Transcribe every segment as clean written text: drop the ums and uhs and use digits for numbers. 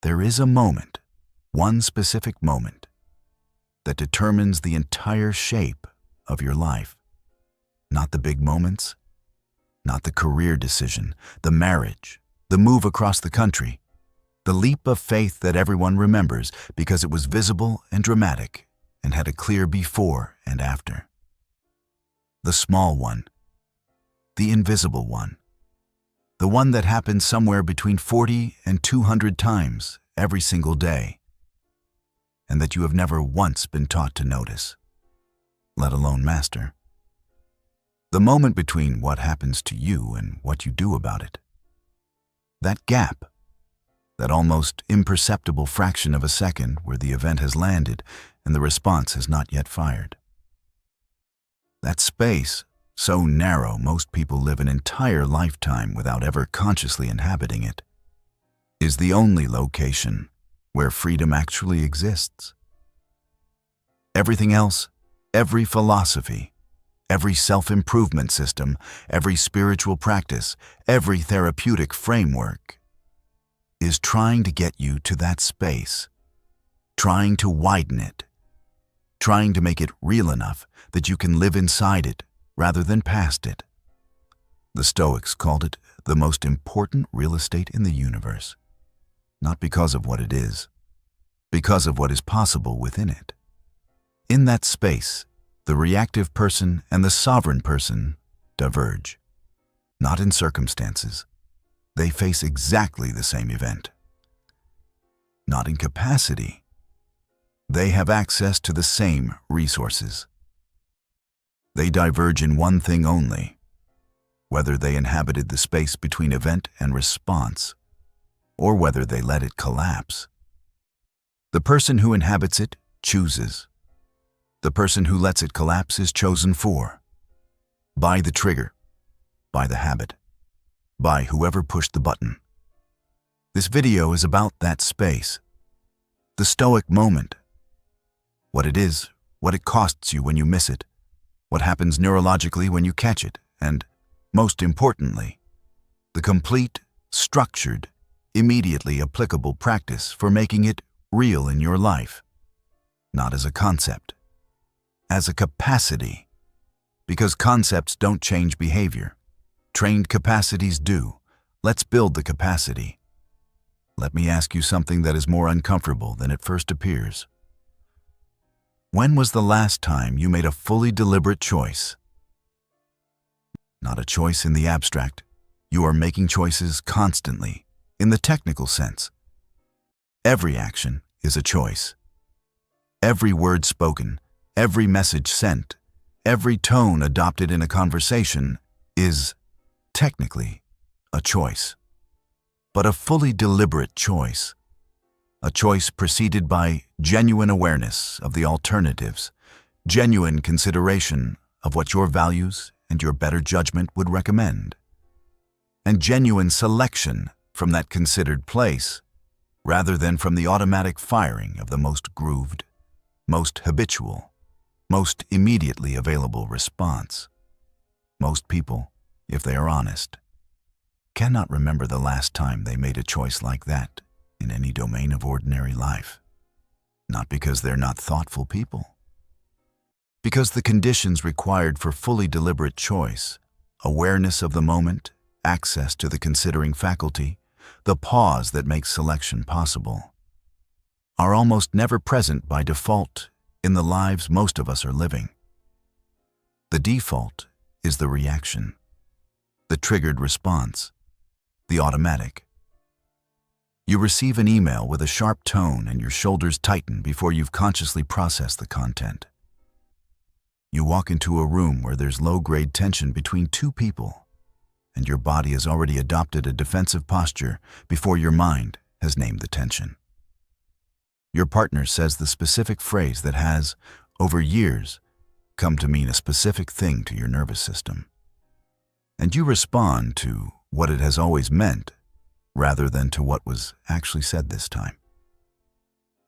there is a moment, one specific moment, that determines the entire shape of your life. Not the big moments, not the career decision, the marriage, the move across the country, the leap of faith that everyone remembers because it was visible and dramatic and had a clear before and after. The small one, the invisible one, the one that happens somewhere between 40 and 200 times every single day, and that you have never once been taught to notice, let alone master. The moment between what happens to you and what you do about it. That gap, that almost imperceptible fraction of a second where the event has landed and the response has not yet fired. That space, so narrow most people live an entire lifetime without ever consciously inhabiting it, is the only location where freedom actually exists. Everything else, every philosophy, every self-improvement system, every spiritual practice, every therapeutic framework is trying to get you to that space, trying to widen it, trying to make it real enough that you can live inside it rather than past it. The Stoics called it the most important real estate in the universe, not because of what it is, because of what is possible within it. In that space, the reactive person and the sovereign person diverge. Not in circumstances. They face exactly the same event. Not in capacity. They have access to the same resources. They diverge in one thing only, whether they inhabited the space between event and response, or whether they let it collapse. The person who inhabits it chooses. The person who lets it collapse is chosen for. By the trigger, by the habit, by whoever pushed the button. This video is about that space, the Stoic moment. What it is, what it costs you when you miss it, what happens neurologically when you catch it, and, most importantly, the complete, structured, immediately applicable practice for making it real in your life, not as a concept, as a capacity, because concepts don't change behavior. Trained capacities do. Let's build the capacity. Let me ask you something that is more uncomfortable than it first appears. When was the last time you made a fully deliberate choice? Not a choice in the abstract. You are making choices constantly, in the technical sense. Every action is a choice. Every word spoken, every message sent, every tone adopted in a conversation is, technically, a choice. But a fully deliberate choice. A choice preceded by genuine awareness of the alternatives, genuine consideration of what your values and your better judgment would recommend, and genuine selection from that considered place, rather than from the automatic firing of the most grooved, most habitual, most immediately available response. Most people, if they are honest, cannot remember the last time they made a choice like that in any domain of ordinary life. Not because they're not thoughtful people. Because the conditions required for fully deliberate choice, awareness of the moment, access to the considering faculty, the pause that makes selection possible, are almost never present by default in the lives most of us are living. The default is the reaction, the triggered response, the automatic. You receive an email with a sharp tone and your shoulders tighten before you've consciously processed the content. You walk into a room where there's low-grade tension between two people, and your body has already adopted a defensive posture before your mind has named the tension. Your partner says the specific phrase that has, over years, come to mean a specific thing to your nervous system. And you respond to what it has always meant, rather than to what was actually said this time.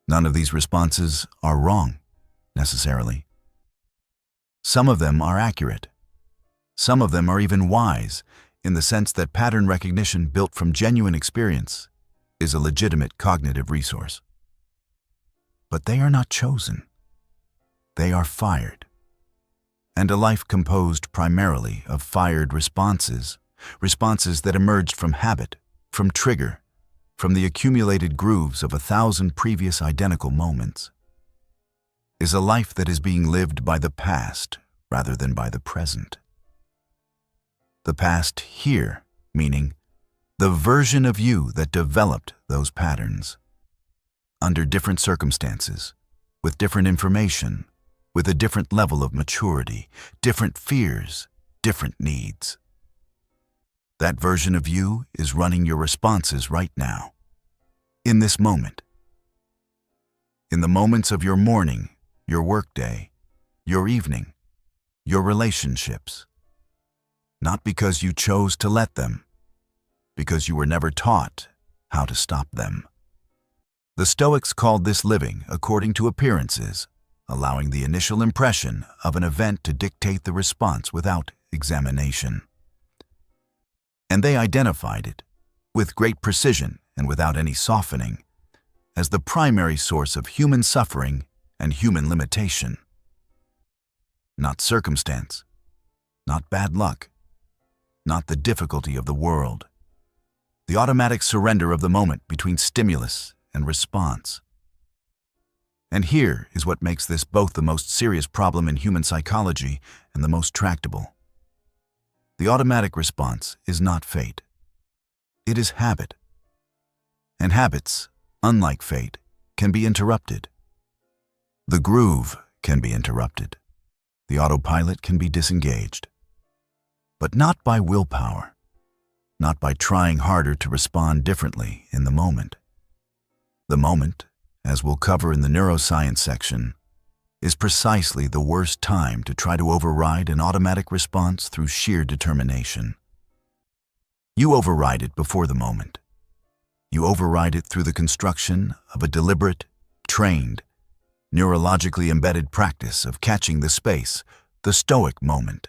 None of these responses are wrong, necessarily. Some of them are accurate. Some of them are even wise, in the sense that pattern recognition built from genuine experience is a legitimate cognitive resource. But they are not chosen. They are fired. And a life composed primarily of fired responses, responses that emerged from habit, from trigger, from the accumulated grooves of 1,000 previous identical moments, is a life that is being lived by the past rather than by the present. The past here, meaning the version of you that developed those patterns. Under different circumstances, with different information, with a different level of maturity, different fears, different needs. That version of you is running your responses right now, in this moment. In the moments of your morning, your workday, your evening, your relationships. Not because you chose to let them, because you were never taught how to stop them. The Stoics called this living according to appearances, allowing the initial impression of an event to dictate the response without examination. And they identified it, with great precision and without any softening, as the primary source of human suffering and human limitation. Not circumstance, not bad luck, not the difficulty of the world. The automatic surrender of the moment between stimulus and response. And here is what makes this both the most serious problem in human psychology and the most tractable. The automatic response is not fate. It is habit. And habits, unlike fate, can be interrupted. The groove can be interrupted. The autopilot can be disengaged. But not by willpower, not by trying harder to respond differently in the moment. The moment, as we'll cover in the neuroscience section, is precisely the worst time to try to override an automatic response through sheer determination. You override it before the moment. You override it through the construction of a deliberate, trained, neurologically embedded practice of catching the space, the Stoic moment,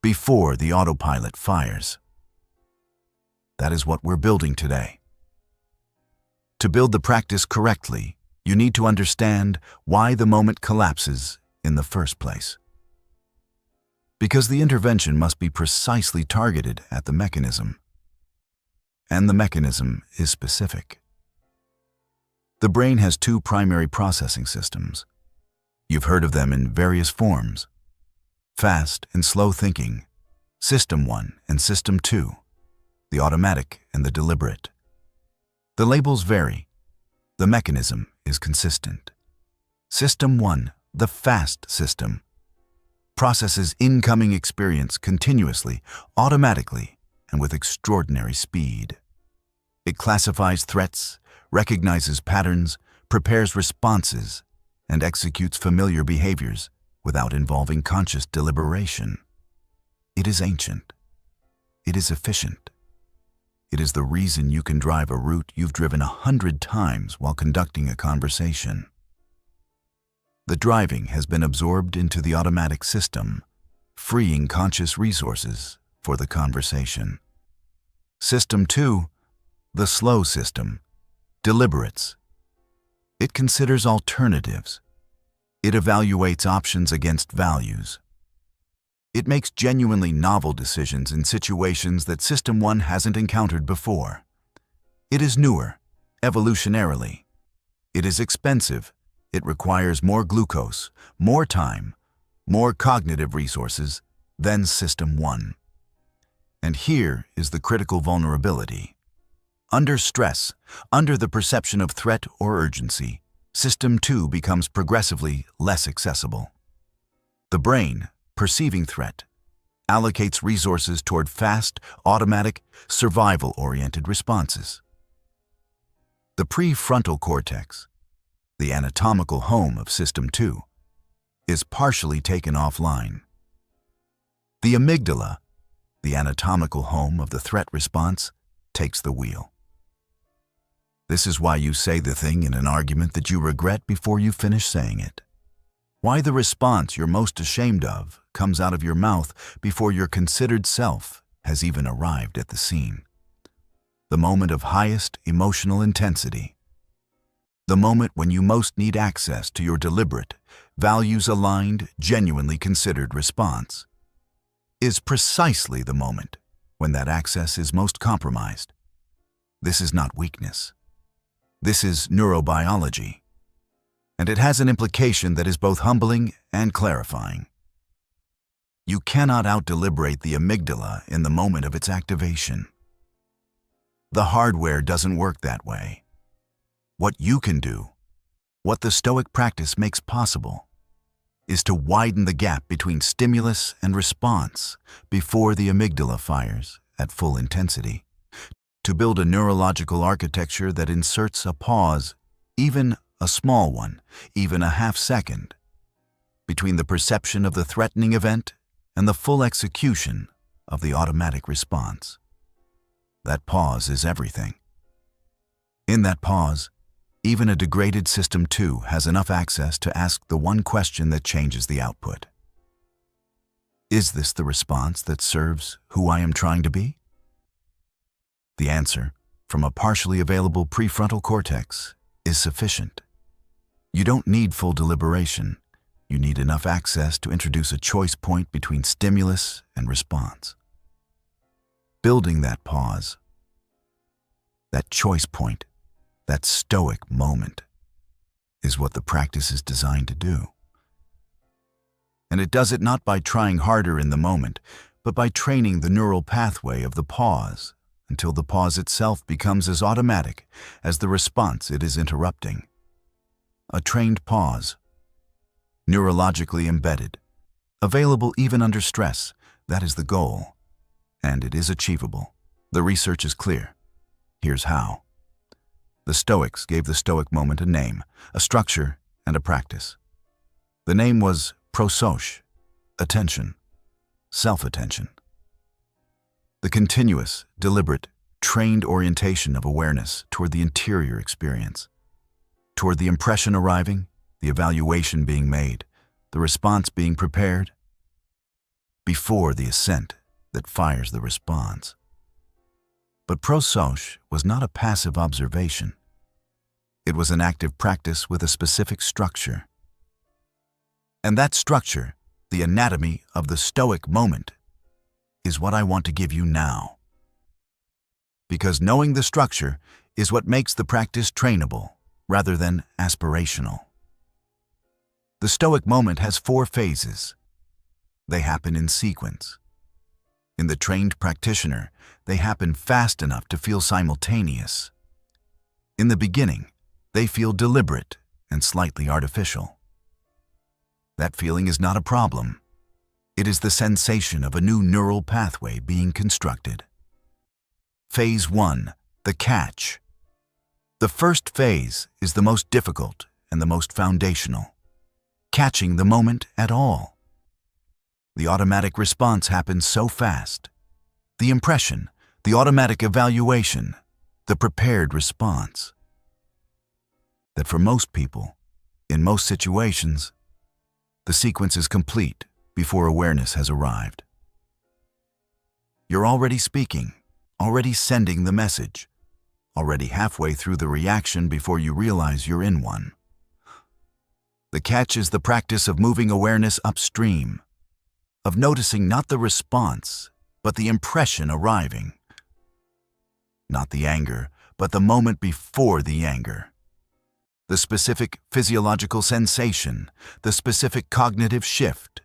before the autopilot fires. That is what we're building today. To build the practice correctly, you need to understand why the moment collapses in the first place. Because the intervention must be precisely targeted at the mechanism. And the mechanism is specific. The brain has two primary processing systems. You've heard of them in various forms. Fast and slow thinking, System 1 and System 2, the automatic and the deliberate. The labels vary. The mechanism is consistent. System 1, the fast system, processes incoming experience continuously, automatically, and with extraordinary speed. It classifies threats, recognizes patterns, prepares responses, and executes familiar behaviors without involving conscious deliberation. It is ancient. It is efficient. It is the reason you can drive a route you've driven 100 times while conducting a conversation. The driving has been absorbed into the automatic system, freeing conscious resources for the conversation. System 2, the slow system, deliberates. It considers alternatives. It evaluates options against values. It makes genuinely novel decisions in situations that System 1 hasn't encountered before. It is newer, evolutionarily. It is expensive. It requires more glucose, more time, more cognitive resources than System 1. And here is the critical vulnerability. Under stress, under the perception of threat or urgency, System 2 becomes progressively less accessible. The brain, perceiving threat, allocates resources toward fast, automatic, survival-oriented responses. The prefrontal cortex, the anatomical home of System 2, is partially taken offline. The amygdala, the anatomical home of the threat response, takes the wheel. This is why you say the thing in an argument that you regret before you finish saying it. Why the response you're most ashamed of comes out of your mouth before your considered self has even arrived at the scene. the moment of highest emotional intensity, the moment when you most need access to your deliberate, values-aligned, genuinely considered response, is precisely the moment when that access is most compromised. This is not weakness. This is neurobiology, and it has an implication that is both humbling and clarifying. You cannot out-deliberate the amygdala in the moment of its activation. The hardware doesn't work that way. What you can do, what the Stoic practice makes possible, is to widen the gap between stimulus and response before the amygdala fires at full intensity, to build a neurological architecture that inserts a pause, even a small one, even a half-second, between the perception of the threatening event and the full execution of the automatic response. That pause is everything. In that pause, even a degraded system 2 has enough access to ask the one question that changes the output. Is this the response that serves who I am trying to be? The answer, from a partially available prefrontal cortex, is sufficient. You don't need full deliberation. You need enough access to introduce a choice point between stimulus and response. Building that pause, that choice point, that Stoic moment, is what the practice is designed to do. And it does it not by trying harder in the moment, but by training the neural pathway of the pause until the pause itself becomes as automatic as the response it is interrupting. A trained pause, neurologically embedded, available even under stress, that is the goal. And it is achievable. The research is clear. Here's how. The Stoics gave the Stoic moment a name, a structure, and a practice. The name was prosos, attention, self-attention. The continuous, deliberate, trained orientation of awareness toward the interior experience, toward the impression arriving, the evaluation being made, the response being prepared, before the assent that fires the response. But prosos was not a passive observation. It was an active practice with a specific structure. And that structure, the anatomy of the Stoic moment, is what I want to give you now. Because knowing the structure is what makes the practice trainable rather than aspirational. The Stoic moment has 4 phases. They happen in sequence. In the trained practitioner, they happen fast enough to feel simultaneous. In the beginning, they feel deliberate and slightly artificial. That feeling is not a problem. It is the sensation of a new neural pathway being constructed. Phase 1, the catch. The first phase is the most difficult and the most foundational. Catching the moment at all. The automatic response happens so fast. The impression, the automatic evaluation, the prepared response. That for most people, in most situations, the sequence is complete before awareness has arrived. You're already speaking, already sending the message, already halfway through the reaction before you realize you're in one. The catch is the practice of moving awareness upstream, of noticing not the response, but the impression arriving. Not the anger, but the moment before the anger. The specific physiological sensation, the specific cognitive shift,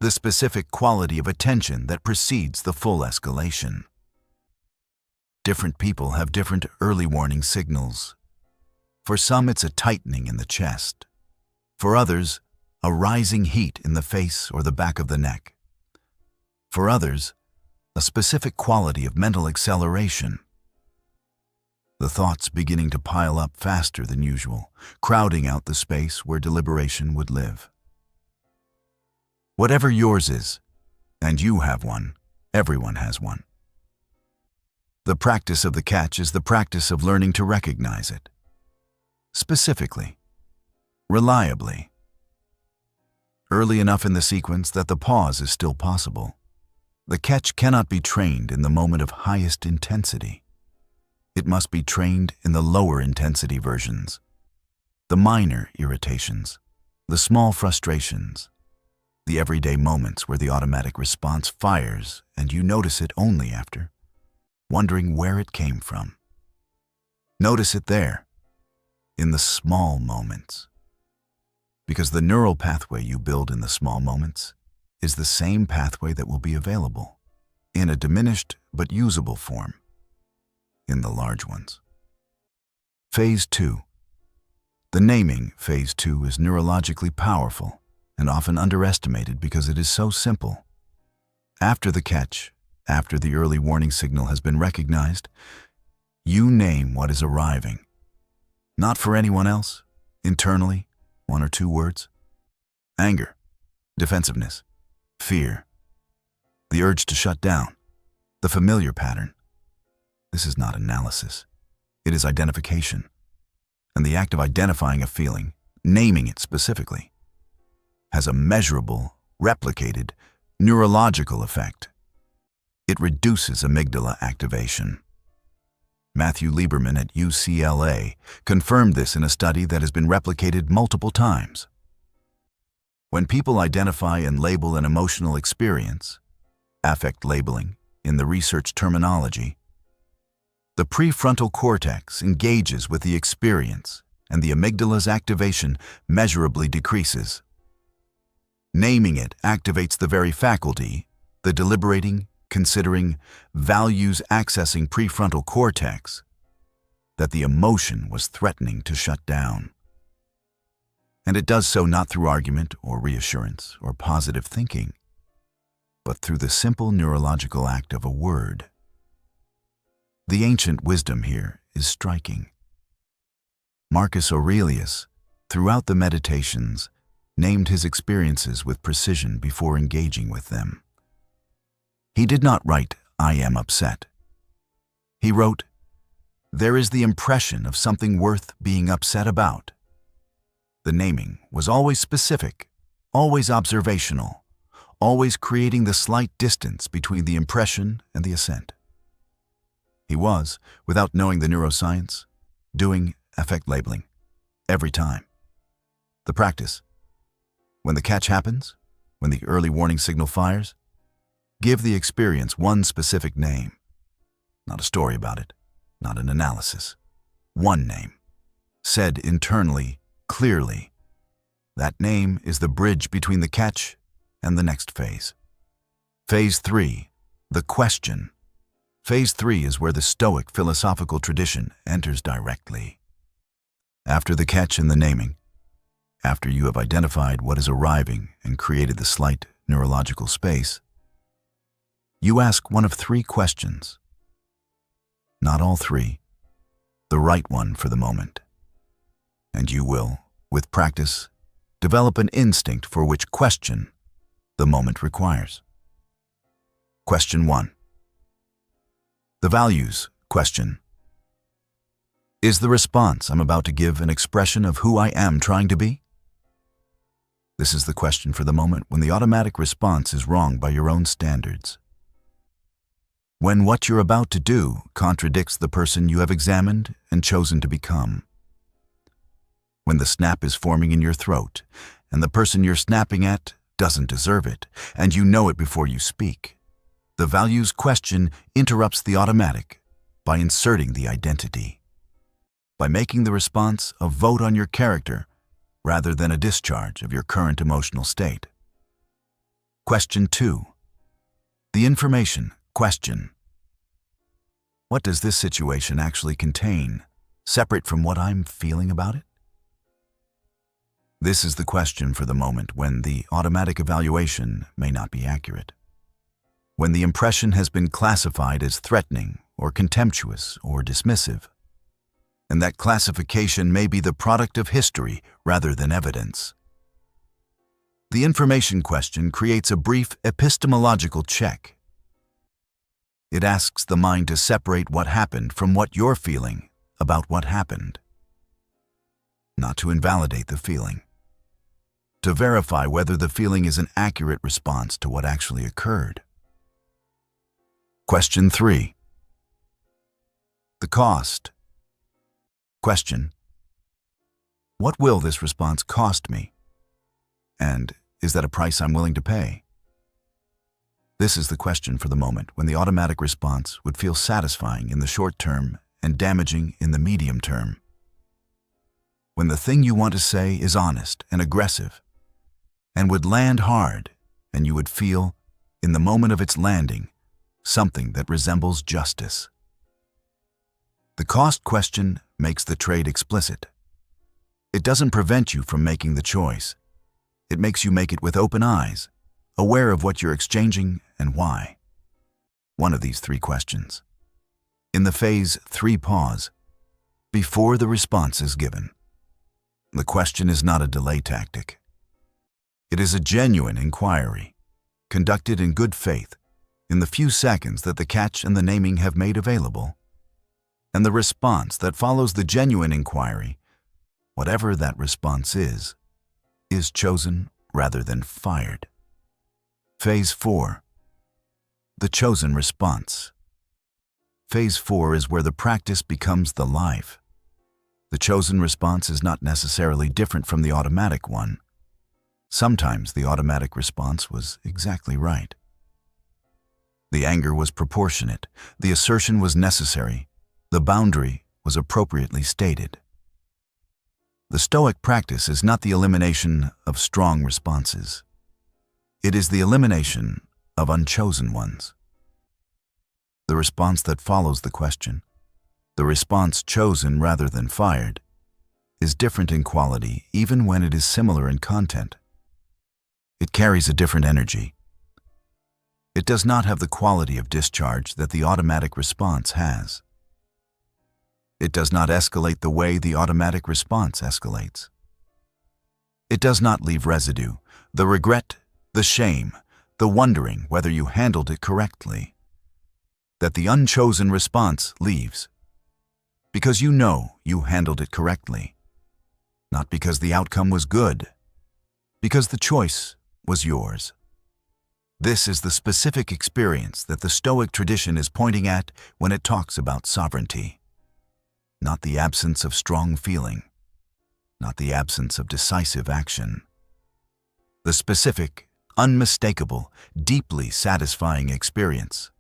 the specific quality of attention that precedes the full escalation. Different people have different early warning signals. For some, it's a tightening in the chest. For others, a rising heat in the face or the back of the neck. For others, a specific quality of mental acceleration. The thoughts beginning to pile up faster than usual, crowding out the space where deliberation would live. Whatever yours is, and you have one, everyone has one. The practice of the catch is the practice of learning to recognize it. Specifically, reliably. Early enough in the sequence that the pause is still possible. The catch cannot be trained in the moment of highest intensity. It must be trained in the lower intensity versions, the minor irritations, the small frustrations, the everyday moments where the automatic response fires and you notice it only after, wondering where it came from. Notice it there, in the small moments. Because the neural pathway you build in the small moments is the same pathway that will be available, in a diminished but usable form, in the large ones. Phase 2. The naming phase 2 is neurologically powerful and often underestimated because it is so simple. After the catch, after the early warning signal has been recognized, you name what is arriving. Not for anyone else, internally, 1 or 2 words. Anger, defensiveness, fear, the urge to shut down, the familiar pattern. This is not analysis. It is identification. And the act of identifying a feeling, naming it specifically, has a measurable, replicated, neurological effect. It reduces amygdala activation. Matthew Lieberman at UCLA confirmed this in a study that has been replicated multiple times. When people identify and label an emotional experience, affect labeling in the research terminology, the prefrontal cortex engages with the experience and the amygdala's activation measurably decreases. Naming it activates the very faculty, the deliberating, considering, values accessing prefrontal cortex, that the emotion was threatening to shut down. And it does so not through argument or reassurance or positive thinking, but through the simple neurological act of a word. The ancient wisdom here is striking. Marcus Aurelius, throughout the Meditations, named his experiences with precision before engaging with them. He did not write, "I am upset." He wrote, "There is the impression of something worth being upset about." The naming was always specific, always observational, always creating the slight distance between the impression and the assent. He was, without knowing the neuroscience, doing affect labeling every time. The practice: when the catch happens, when the early warning signal fires, give the experience one specific name. Not a story about it, not an analysis. One name, said internally, clearly. That name is the bridge between the catch and the next phase. Phase 3, the question. Phase 3 is where the Stoic philosophical tradition enters directly. After the catch and the naming, after you have identified what is arriving and created the slight neurological space, you ask one of 3 questions. Not all 3, the right one for the moment. And you will, with practice, develop an instinct for which question the moment requires. Question 1. The values question. Is the response I'm about to give an expression of who I am trying to be? This is the question for the moment when the automatic response is wrong by your own standards. When what you're about to do contradicts the person you have examined and chosen to become. When the snap is forming in your throat and the person you're snapping at doesn't deserve it, and you know it before you speak. The values question interrupts the automatic by inserting the identity, by making the response a vote on your character rather than a discharge of your current emotional state. Question 2. The information question. What does this situation actually contain, separate from what I'm feeling about it? This is the question for the moment when the automatic evaluation may not be accurate. When the impression has been classified as threatening or contemptuous or dismissive, and that classification may be the product of history rather than evidence. The information question creates a brief epistemological check. It asks the mind to separate what happened from what you're feeling about what happened. Not to invalidate the feeling. To verify whether the feeling is an accurate response to what actually occurred. Question 3. The cost. Question: what will this response cost me? And is that a price I'm willing to pay? This is the question for the moment when the automatic response would feel satisfying in the short term and damaging in the medium term. When the thing you want to say is honest and aggressive and would land hard, and you would feel, in the moment of its landing, something that resembles justice. The cost question makes the trade explicit. It doesn't prevent you from making the choice. It makes you make it with open eyes, aware of what you're exchanging and why. One of these three questions. In the phase 3 pause, before the response is given. The question is not a delay tactic. It is a genuine inquiry, conducted in good faith, in the few seconds that the catch and the naming have made available. And the response that follows the genuine inquiry, whatever that response is chosen rather than fired. Phase 4. The chosen response. Phase 4 is where the practice becomes the life. The chosen response is not necessarily different from the automatic one. Sometimes the automatic response was exactly right. The anger was proportionate, the assertion was necessary, the boundary was appropriately stated. The Stoic practice is not the elimination of strong responses. It is the elimination of unchosen ones. The response that follows the question, the response chosen rather than fired, is different in quality even when it is similar in content. It carries a different energy. It does not have the quality of discharge that the automatic response has. It does not escalate the way the automatic response escalates. It does not leave residue, the regret, the shame, the wondering whether you handled it correctly, that the unchosen response leaves, because you know you handled it correctly, not because the outcome was good, because the choice was yours. This is the specific experience that the Stoic tradition is pointing at when it talks about sovereignty. Not the absence of strong feeling, not the absence of decisive action. The specific, unmistakable, deeply satisfying experience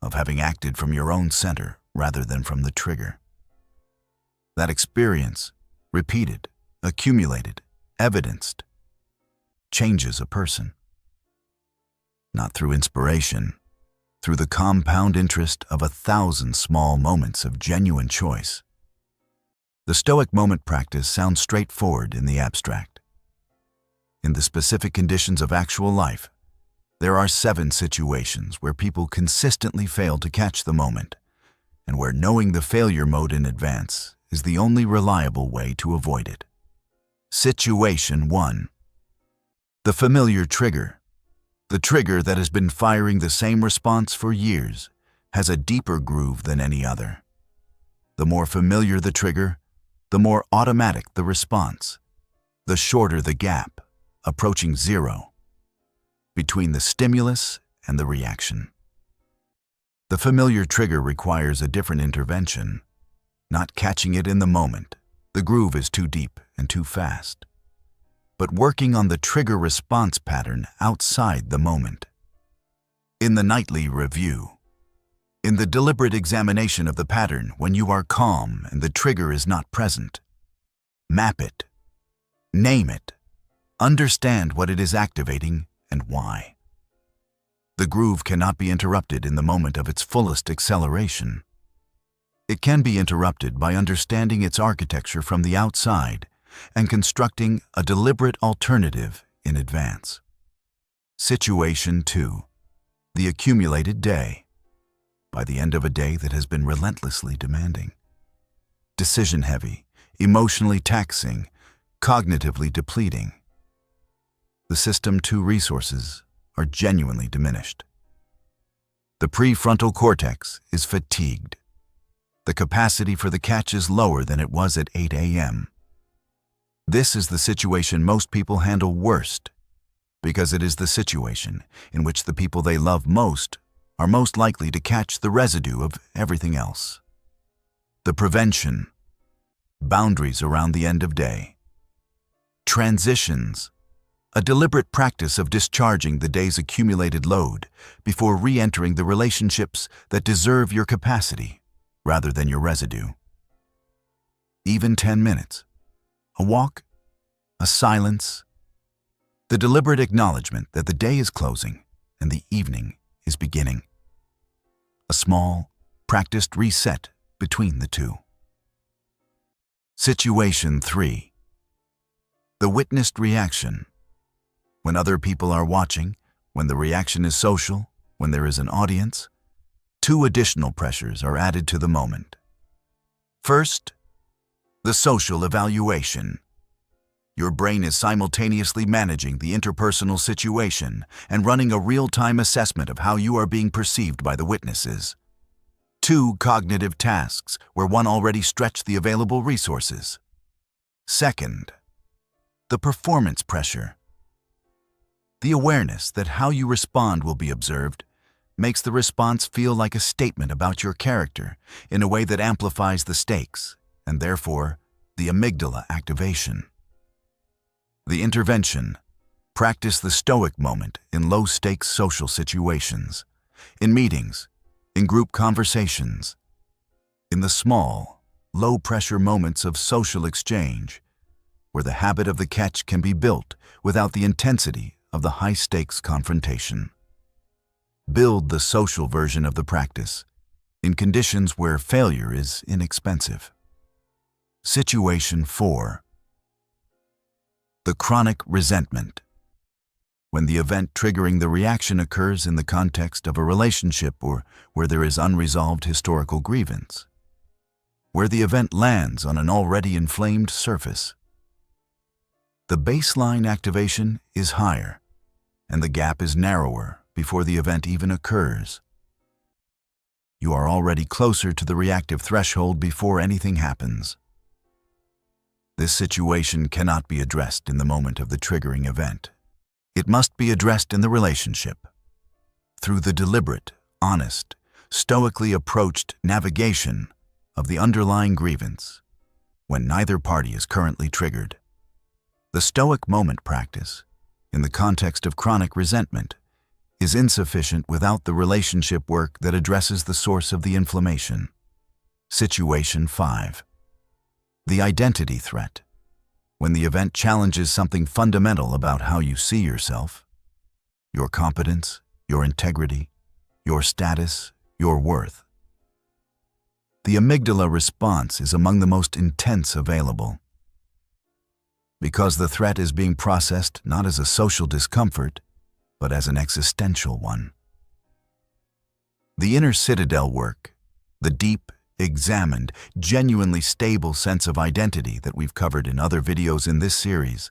of having acted from your own center rather than from the trigger. That experience, repeated, accumulated, evidenced, changes a person. Not through inspiration, through the compound interest of 1,000 small moments of genuine choice. The Stoic moment practice sounds straightforward in the abstract. In the specific conditions of actual life, there are 7 situations where people consistently fail to catch the moment, and where knowing the failure mode in advance is the only reliable way to avoid it. Situation 1. The familiar trigger. The trigger that has been firing the same response for years has a deeper groove than any other. The more familiar the trigger, the more automatic the response, the shorter the gap, approaching zero, between the stimulus and the reaction. The familiar trigger requires a different intervention, not catching it in the moment. The groove is too deep and too fast, but working on the trigger response pattern outside the moment. In the nightly review, in the deliberate examination of the pattern when you are calm and the trigger is not present, map it, name it, understand what it is activating and why. The groove cannot be interrupted in the moment of its fullest acceleration. It can be interrupted by understanding its architecture from the outside and constructing a deliberate alternative in advance. Situation 2. The accumulated day. By the end of a day that has been relentlessly demanding. Decision-heavy, emotionally taxing, cognitively depleting. The System 2 resources are genuinely diminished. The prefrontal cortex is fatigued. The capacity for the catch is lower than it was at 8 a.m. This is the situation most people handle worst, because it is the situation in which the people they love most are most likely to catch the residue of everything else. The prevention, boundaries around the end of day. Transitions, a deliberate practice of discharging the day's accumulated load before re-entering the relationships that deserve your capacity rather than your residue. Even 10 minutes, a walk, a silence, the deliberate acknowledgement that the day is closing and the evening is beginning. A small, practiced reset between the two. Situation 3. The witnessed reaction. When other people are watching, when the reaction is social, when there is an audience, 2 additional pressures are added to the moment. First, the social evaluation. Your brain is simultaneously managing the interpersonal situation and running a real-time assessment of how you are being perceived by the witnesses. 2 cognitive tasks where one already stretched the available resources. Second, the performance pressure. The awareness that how you respond will be observed makes the response feel like a statement about your character in a way that amplifies the stakes and therefore the amygdala activation. The intervention. Practice the Stoic moment in low-stakes social situations, in meetings, in group conversations, in the small, low-pressure moments of social exchange, where the habit of the catch can be built without the intensity of the high-stakes confrontation. Build the social version of the practice in conditions where failure is inexpensive. Situation 4. The chronic resentment. When the event triggering the reaction occurs in the context of a relationship or where there is unresolved historical grievance. Where the event lands on an already inflamed surface. The baseline activation is higher, and the gap is narrower before the event even occurs. You are already closer to the reactive threshold before anything happens. This situation cannot be addressed in the moment of the triggering event. It must be addressed in the relationship, through the deliberate, honest, stoically approached navigation of the underlying grievance, when neither party is currently triggered. The Stoic moment practice, in the context of chronic resentment, is insufficient without the relationship work that addresses the source of the inflammation. Situation 5. The identity threat. When the event challenges something fundamental about how you see yourself, your competence, your integrity, your status, your worth. The amygdala response is among the most intense available. Because the threat is being processed not as a social discomfort, but as an existential one. The inner citadel work, the deep, examined, genuinely stable sense of identity that we've covered in other videos in this series,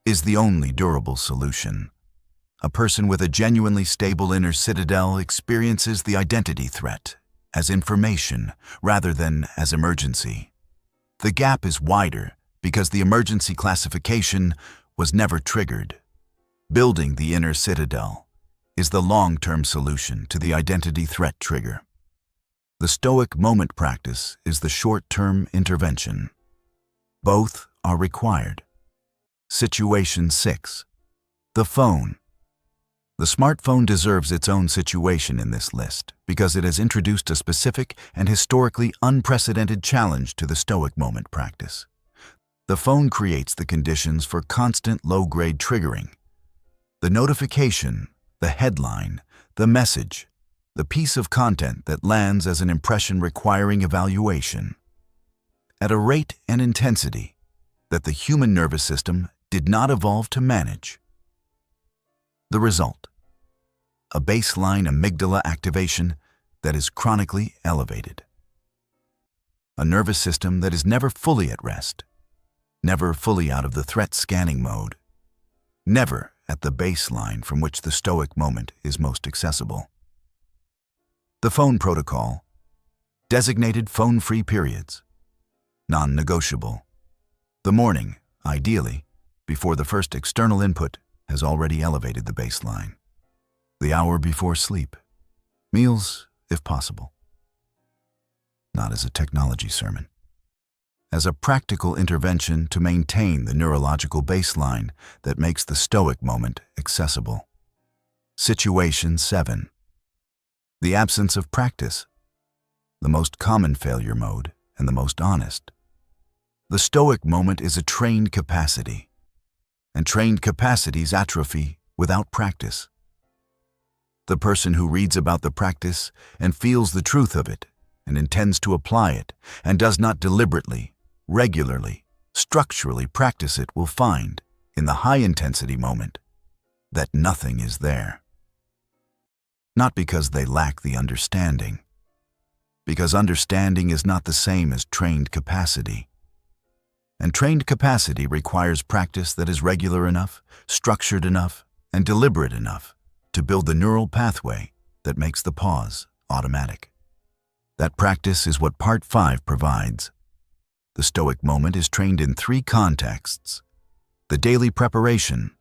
is the only durable solution. A person with a genuinely stable inner citadel experiences the identity threat as information rather than as emergency. The gap is wider because the emergency classification was never triggered. Building the inner citadel is the long-term solution to the identity threat trigger. The Stoic moment practice is the short-term intervention. Both are required. Situation 6. The phone. The smartphone deserves its own situation in this list because it has introduced a specific and historically unprecedented challenge to the Stoic moment practice. The phone creates the conditions for constant low-grade triggering. The notification, the headline, the message, the piece of content that lands as an impression requiring evaluation, at a rate and intensity that the human nervous system did not evolve to manage. The result: a baseline amygdala activation that is chronically elevated. A nervous system that is never fully at rest, never fully out of the threat scanning mode, never at the baseline from which the Stoic moment is most accessible. The phone protocol. Designated phone-free periods. Non-negotiable. The morning, ideally, before the first external input has already elevated the baseline. The hour before sleep. Meals, if possible. not as a technology sermon. As a practical intervention to maintain the neurological baseline that makes the Stoic moment accessible. Situation 7. The absence of practice. The most common failure mode and the most honest. The Stoic moment is a trained capacity, and trained capacities atrophy without practice. The person who reads about the practice and feels the truth of it and intends to apply it and does not deliberately, regularly, structurally practice it will find, in the high-intensity moment, that nothing is there. Not because they lack the understanding, because understanding is not the same as trained capacity. And trained capacity requires practice that is regular enough, structured enough, and deliberate enough to build the neural pathway that makes the pause automatic. That practice is what Part 5 provides. The Stoic moment is trained in 3 contexts: the daily preparation,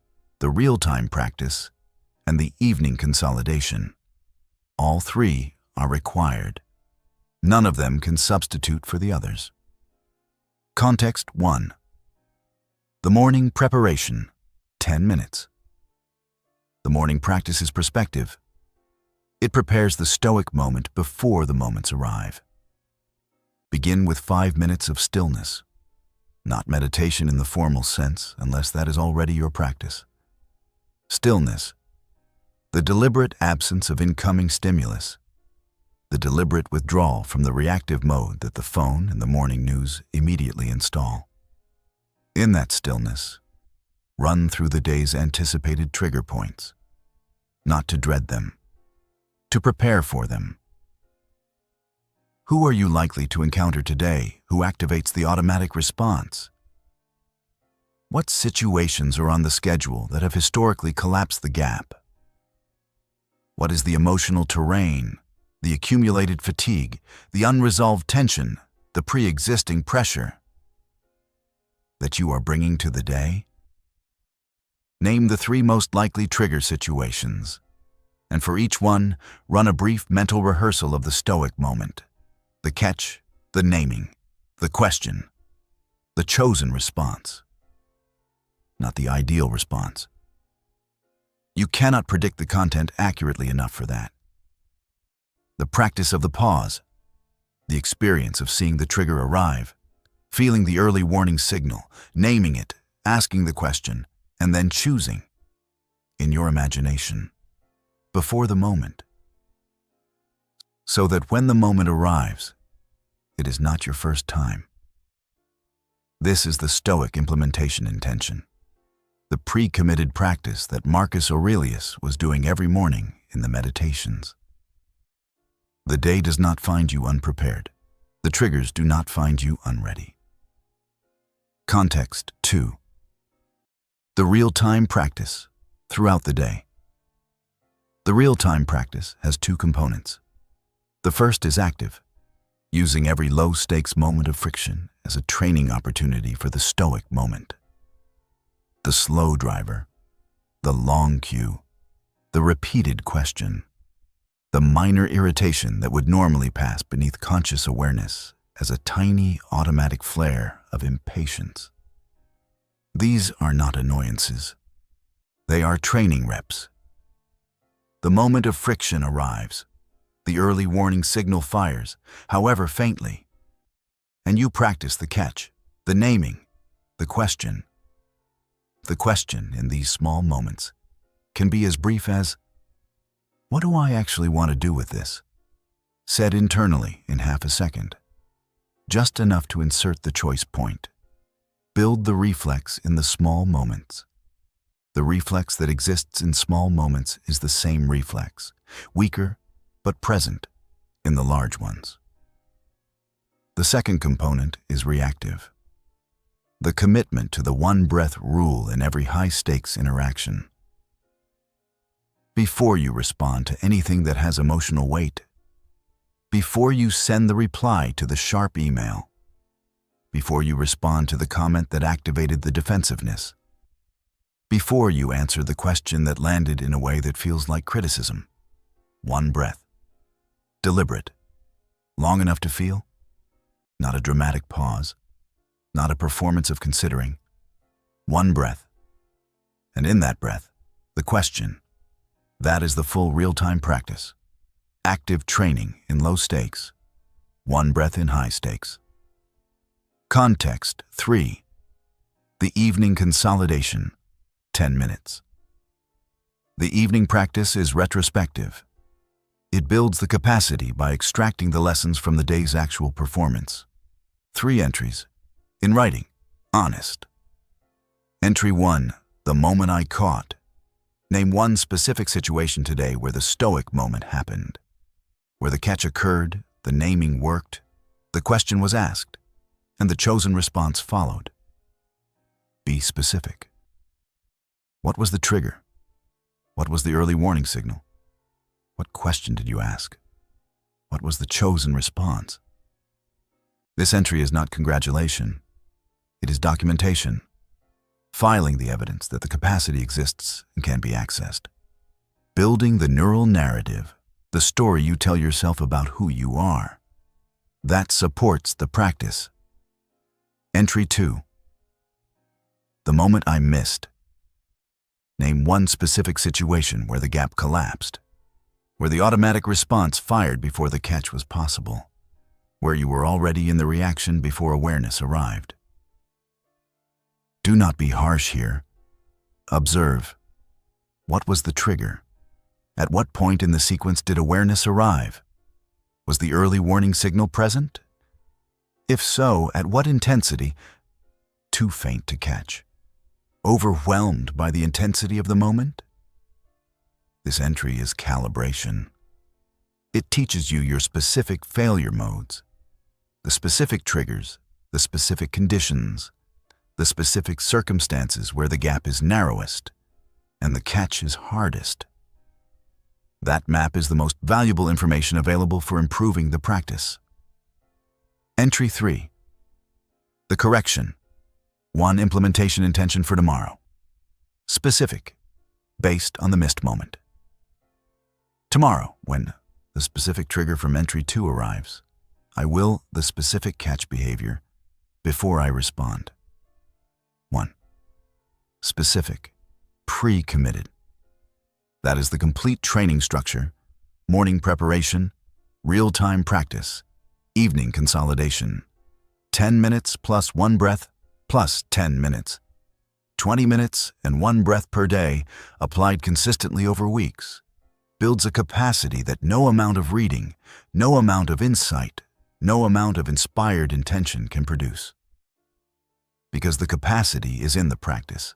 the real-time practice, and the evening consolidation. All 3 are required. None of them can substitute for the others. Context 1. The morning preparation, 10 minutes. The morning practice is perspective. It prepares the Stoic moment before the moments arrive. Begin with 5 minutes of stillness, not meditation in the formal sense unless that is already your practice. Stillness, the deliberate absence of incoming stimulus, the deliberate withdrawal from the reactive mode that the phone and the morning news immediately install. In that stillness, run through the day's anticipated trigger points, not to dread them, to prepare for them. Who are you likely to encounter today who activates the automatic response? What situations are on the schedule that have historically collapsed the gap? What is the emotional terrain, the accumulated fatigue, the unresolved tension, the pre-existing pressure that you are bringing to the day? Name the 3 most likely trigger situations, and for each one, run a brief mental rehearsal of the Stoic moment. The catch, the naming, the question, the chosen response, not the ideal response. You cannot predict the content accurately enough for that. The practice of the pause, the experience of seeing the trigger arrive, feeling the early warning signal, naming it, asking the question, and then choosing, in your imagination, before the moment, so that when the moment arrives, it is not your first time. This is the Stoic implementation intention, the pre-committed practice that Marcus Aurelius was doing every morning in the Meditations. The day does not find you unprepared. The triggers do not find you unready. Context 2. The real-time practice throughout the day. The real-time practice has 2 components. The first is active, using every low-stakes moment of friction as a training opportunity for the Stoic moment. The slow driver, the long cue, the repeated question, the minor irritation that would normally pass beneath conscious awareness as a tiny automatic flare of impatience. These are not annoyances. They are training reps. The moment of friction arrives. The early warning signal fires, however faintly, and you practice the catch, the naming, the question. The question in these small moments can be as brief as, "What do I actually want to do with this?" said internally in half a second. Just enough to insert the choice point. Build the reflex in the small moments. The reflex that exists in small moments is the same reflex, weaker but present in the large ones. The second component is reactive. The commitment to the one-breath rule in every high-stakes interaction. Before you respond to anything that has emotional weight, before you send the reply to the sharp email, before you respond to the comment that activated the defensiveness, before you answer the question that landed in a way that feels like criticism, one breath, deliberate, long enough to feel, not a dramatic pause, not a performance of considering. One breath. And in that breath, the question. That is the full real-time practice. Active training in low stakes. One breath in high stakes. Context 3. The evening consolidation, 10 minutes. The evening practice is retrospective. It builds the capacity by extracting the lessons from the day's actual performance. 3 entries. In writing, honest. Entry 1. The moment I caught. Name one specific situation today where the Stoic moment happened. Where the catch occurred, the naming worked, the question was asked, and the chosen response followed. Be specific. What was the trigger? What was the early warning signal? What question did you ask? What was the chosen response? This entry is not congratulation. It is documentation, filing the evidence that the capacity exists and can be accessed. Building the neural narrative, the story you tell yourself about who you are. That supports the practice. Entry 2. The moment I missed. Name one specific situation where the gap collapsed, where the automatic response fired before the catch was possible, where you were already in the reaction before awareness arrived. Do not be harsh here. Observe. What was the trigger? At what point in the sequence did awareness arrive? Was the early warning signal present? If so, at what intensity? Too faint to catch. Overwhelmed by the intensity of the moment? This entry is calibration. It teaches you your specific failure modes, the specific triggers, the specific conditions, the specific circumstances where the gap is narrowest and the catch is hardest. That map is the most valuable information available for improving the practice. Entry 3. The correction. One implementation intention for tomorrow. Specific, based on the missed moment. Tomorrow, when the specific trigger from entry 2 arrives, I will the specific catch behavior before I respond. 1. Specific, pre-committed. That is the complete training structure, morning preparation, real-time practice, evening consolidation, 10 minutes plus 1 breath plus 10 minutes, 20 minutes and 1 breath per day applied consistently over weeks, builds a capacity that no amount of reading, no amount of insight, no amount of inspired intention can produce. Because the capacity is in the practice,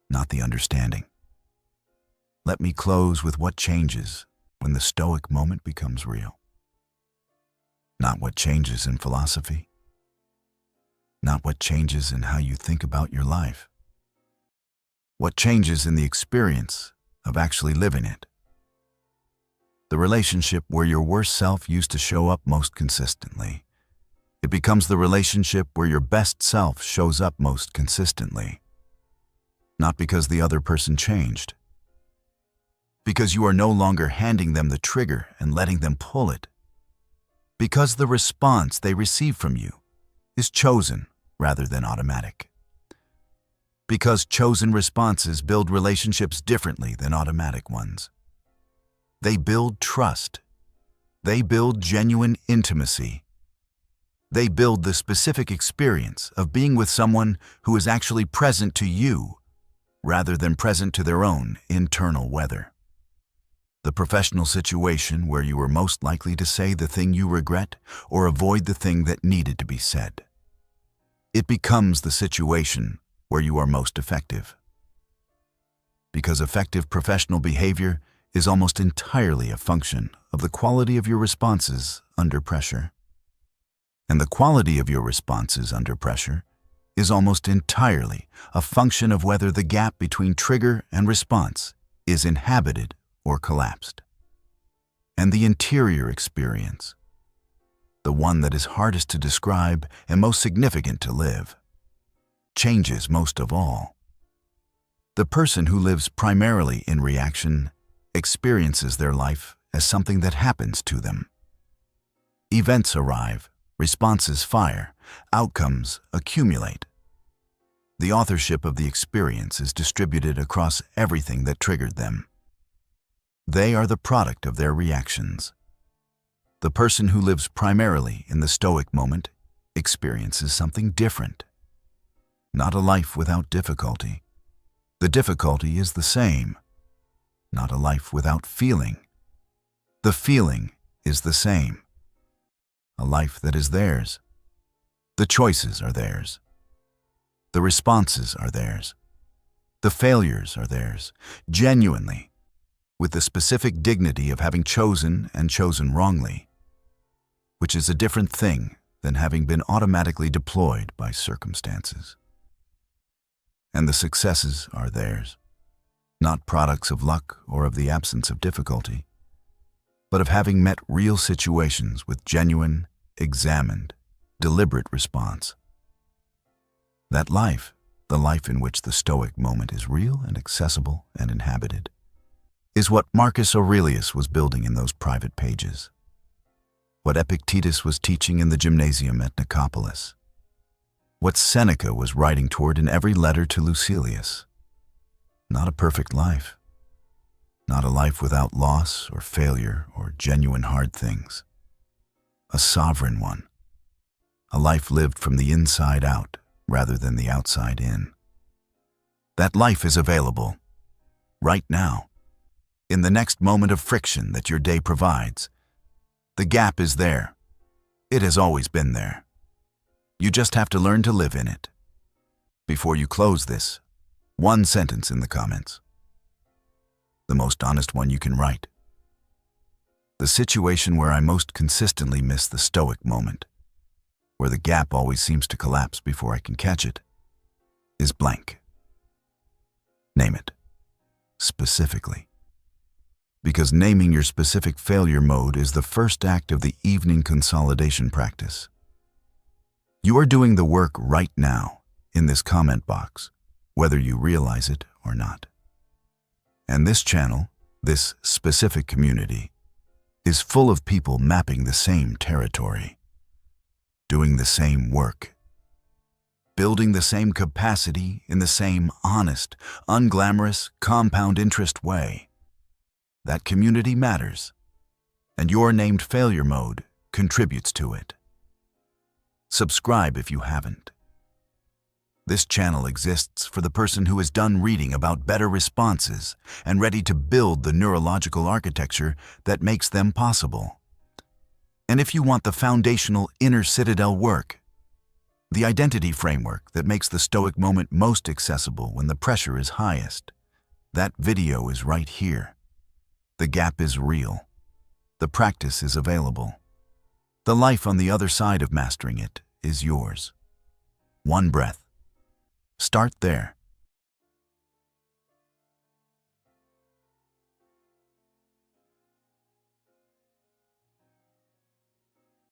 not the understanding. Let me close with what changes when the Stoic moment becomes real. Not what changes in philosophy, not what changes in how you think about your life. What changes in the experience of actually living it. The relationship where your worst self used to show up most consistently. It becomes the relationship where your best self shows up most consistently. Not because the other person changed. Because you are no longer handing them the trigger and letting them pull it. Because the response they receive from you is chosen rather than automatic. Because chosen responses build relationships differently than automatic ones. They build trust. They build genuine intimacy. They build the specific experience of being with someone who is actually present to you rather than present to their own internal weather. The professional situation where you were most likely to say the thing you regret or avoid the thing that needed to be said. It becomes the situation where you are most effective. Because effective professional behavior is almost entirely a function of the quality of your responses under pressure. And the quality of your responses under pressure is almost entirely a function of whether the gap between trigger and response is inhabited or collapsed. And the interior experience, the one that is hardest to describe and most significant to live, changes most of all. The person who lives primarily in reaction experiences their life as something that happens to them. Events arrive, Responses fire, outcomes accumulate. The authorship of the experience is distributed across everything that triggered them. They are the product of their reactions. The person who lives primarily in the Stoic moment experiences something different. Not a life without difficulty. The difficulty is the same. Not a life without feeling. The feeling is the same. A life that is theirs. The choices are theirs. The responses are theirs. The failures are theirs, genuinely, with the specific dignity of having chosen and chosen wrongly, which is a different thing than having been automatically deployed by circumstances. And the successes are theirs, not products of luck or of the absence of difficulty, but of having met real situations with genuine, examined, deliberate response. That life, the life in which the Stoic moment is real and accessible and inhabited, is what Marcus Aurelius was building in those private pages, what Epictetus was teaching in the gymnasium at Nicopolis, what Seneca was writing toward in every letter to Lucilius. Not a perfect life, not a life without loss or failure or genuine hard things, a sovereign one, a life lived from the inside out rather than the outside in. That life is available, right now, in the next moment of friction that your day provides. The gap is there. It has always been there. You just have to learn to live in it. Before you close this, one sentence in the comments. The most honest one you can write. The situation where I most consistently miss the Stoic moment, where the gap always seems to collapse before I can catch it, is blank. Name it, specifically. Because naming your specific failure mode is the first act of the evening consolidation practice. You are doing the work right now in this comment box, whether you realize it or not. And this channel, this specific community, is full of people mapping the same territory, doing the same work, building the same capacity in the same honest, unglamorous, compound interest way. That community matters, and your named failure mode contributes to it. Subscribe if you haven't. This channel exists for the person who is done reading about better responses and ready to build the neurological architecture that makes them possible. And if you want the foundational inner citadel work, the identity framework that makes the Stoic moment most accessible when the pressure is highest, that video is right here. The gap is real. The practice is available. The life on the other side of mastering it is yours. One breath. Start there.